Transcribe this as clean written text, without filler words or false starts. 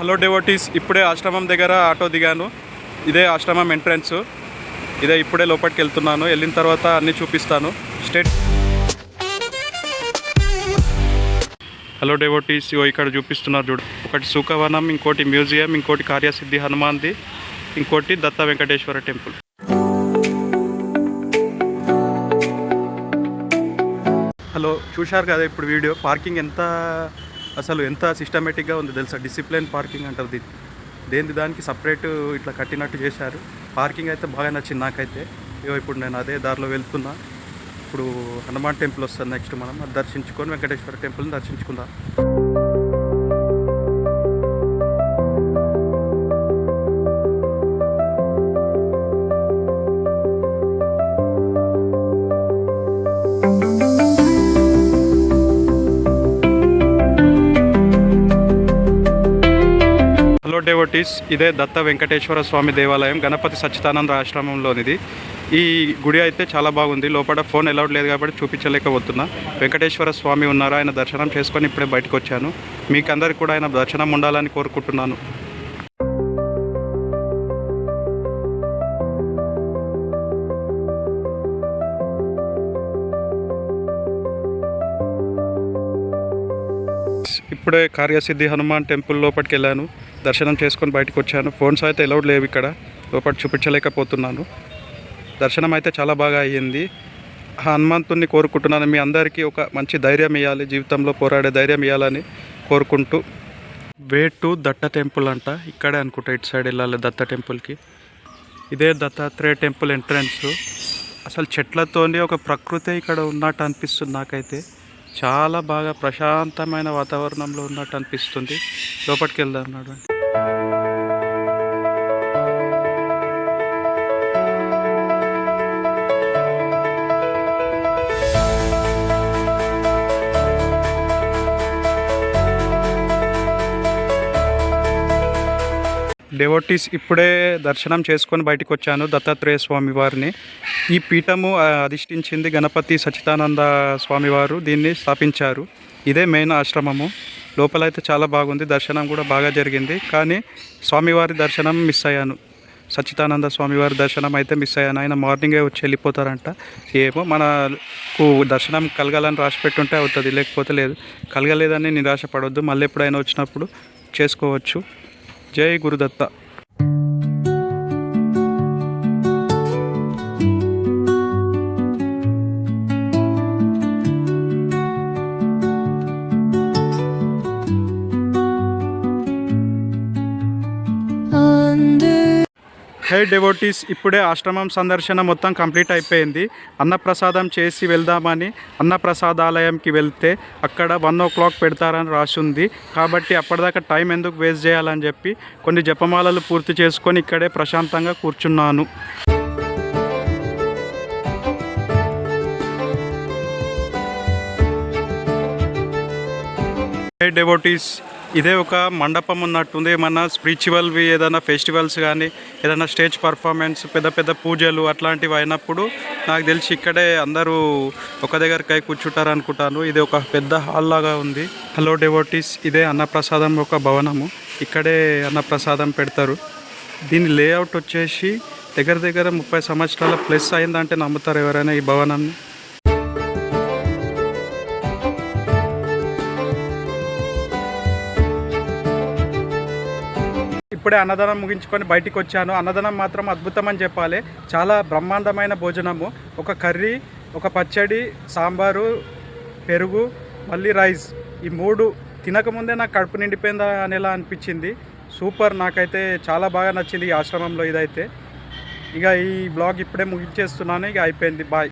Hello devotees, ఇప్పుడే ఆశ్రమం దగ్గర ఆటో దిగాను. ఇదే ఆశ్రమం ఎంట్రన్స్. ఇదే ఇప్పుడే లోపలికి వెళ్తున్నాను. వెళ్ళిన తర్వాత అన్నీ చూపిస్తాను. స్టేట్. హలో డివోటీస్, ఇక్కడ చూపిస్తున్నారు చూడు. ఒకటి సుఖవనం, ఇంకోటి మ్యూజియం, ఇంకోటి కార్యసిద్ధి హనుమాన్ది, ఇంకోటి దత్త వెంకటేశ్వర టెంపుల్. హలో, చూశారు కదా ఇప్పుడు వీడియో. పార్కింగ్ ఎంత సిస్టమేటిక్గా ఉంది తెలుసా. డిసిప్లిన్ పార్కింగ్ అంటారు దీన్ని. దేని దానికి సపరేట్ ఇట్లా కట్టినట్టు చేశారు. పార్కింగ్ అయితే బాగా నచ్చింది నాకైతే. ఇప్పుడు నేను అదే దారిలో వెళ్తున్నా. ఇప్పుడు హనుమాన్ టెంపుల్ వస్తుంది నెక్స్ట్. మనం అది దర్శించుకొని వెంకటేశ్వర టెంపుల్ని దర్శించుకుందాం. హలో డివోటీస్, ఇదే దత్త వెంకటేశ్వర స్వామి దేవాలయం, గణపతి సచ్చిదానంద ఆశ్రమంలోనిది. ఈ గుడి అయితే చాలా బాగుంది. లోపల ఫోన్ అలౌడ్ లేదు కాబట్టి చూపించలేకపోతున్నా. వెంకటేశ్వర స్వామి ఉన్నారు. ఆయన దర్శనం చేసుకొని ఇప్పుడే బయటకు వచ్చాను. మీకు అందరికీ కూడా ఆయన దర్శనం ఉండాలని కోరుకుంటున్నాను. ఇప్పుడే కార్యసిద్ధి హనుమాన్ టెంపుల్ లోపలికి వెళ్ళాను. దర్శనం చేసుకొని బయటకు వచ్చాను. ఫోన్స్ అయితే అలౌడ్ లేవు ఇక్కడ. లోపల చూపించలేకపోతున్నాను. దర్శనం అయితే చాలా బాగా అయ్యింది. హనుమంతుని కోరుకుంటున్నాను. మీ అందరికీ ఒక మంచి ధైర్యం ఇవ్వాలి, జీవితంలో పోరాడే ధైర్యం ఇవ్వాలని కోరుకుంటూ. వే టు దత్త టెంపుల్ అంట. ఇక్కడే అనుకుంటా, ఇటు సైడ్ వెళ్ళాలి దత్త టెంపుల్కి. ఇదే దత్తాత్రేయ టెంపుల్ ఎంట్రన్స్. అసలు చెట్లతోని ఒక ప్రకృతి ఇక్కడ ఉన్నట్టు అనిపిస్తుంది నాకైతే. చాలా బాగా ప్రశాంతమైన వాతావరణంలో ఉన్నట్టు అనిపిస్తుంది. లోపలికి వెళ్దాం నాడు. డివోటీస్, ఇప్పుడే దర్శనం చేసుకొని బయటకు వచ్చాను. దత్తాత్రేయ స్వామి వారిని. ఈ పీఠము అధిష్ఠించింది గణపతి సచ్చిదానంద స్వామివారు. దీన్ని స్థాపించారు. ఇదే మెయిన్ ఆశ్రమము. లోపలైతే చాలా బాగుంది. దర్శనం కూడా బాగా జరిగింది. కానీ స్వామివారి దర్శనం మిస్ అయ్యాను. సచ్చిదానంద స్వామివారి దర్శనం అయితే మిస్ అయ్యాను. ఆయన మార్నింగే వచ్చి వెళ్ళిపోతారంట. ఏమో మనకు దర్శనం కలగాలని రాసి పెట్టుంటే అవుతుంది, లేకపోతే లేదు. కలగలేదని నిరాశపడవద్దు. మళ్ళీ ఎప్పుడైనా వచ్చినప్పుడు చేసుకోవచ్చు. జై గురుదత్త. హే డివోటీస్, ఇప్పుడే ఆశ్రమం సందర్శన మొత్తం కంప్లీట్ అయిపోయింది. అన్నప్రసాదం చేసి వెళ్దామని అన్నప్రసాదాలయంకి వెళ్తే అక్కడ 1 o'clock పెడతారని రాసింది. కాబట్టి అప్పటిదాకా టైం ఎందుకు వేస్ట్ చేయాలని చెప్పి కొన్ని జపమాలలు పూర్తి చేసుకొని ఇక్కడే ప్రశాంతంగా కూర్చున్నాను. హే డివోటీస్, ఇదే ఒక మండపం ఉన్నట్టుంది. ఏమన్నా స్పిరిచువల్వి ఏదైనా ఫెస్టివల్స్ కానీ ఏదైనా స్టేజ్ పర్ఫార్మెన్స్, పెద్ద పెద్ద పూజలు అట్లాంటివి అయినప్పుడు నాకు తెలిసి ఇక్కడే అందరూ ఒక దగ్గరకై కూర్చుంటారు అనుకుంటాను. ఇది ఒక పెద్ద హాల్ లాగా ఉంది. హలో డివోటీస్, ఇదే అన్నప్రసాదం ఒక భవనము. ఇక్కడే అన్నప్రసాదం పెడతారు. దీని లేఅవుట్ వచ్చేసి దగ్గర 30 సంవత్సరాల ప్లస్ అయిందంటే నమ్ముతారు ఎవరైనా ఈ భవనాన్ని. ఇప్పుడే అన్నదానం ముగించుకొని బయటికి వచ్చాను. అన్నదానం మాత్రం అద్భుతం అని చెప్పాలి. చాలా బ్రహ్మాండమైన భోజనము. ఒక కర్రీ, ఒక పచ్చడి, సాంబారు, పెరుగు, మళ్ళీ రైస్. ఈ 3 తినకముందే నాకు కడుపు నిండిపోయిందా అనేలా అనిపించింది. సూపర్. నాకైతే చాలా బాగా నచ్చింది ఈ ఆశ్రమంలో ఇదైతే. ఇక ఈ బ్లాగ్ ఇప్పుడే ముగించేస్తున్నాను. ఇక అయిపోయింది. బాయ్.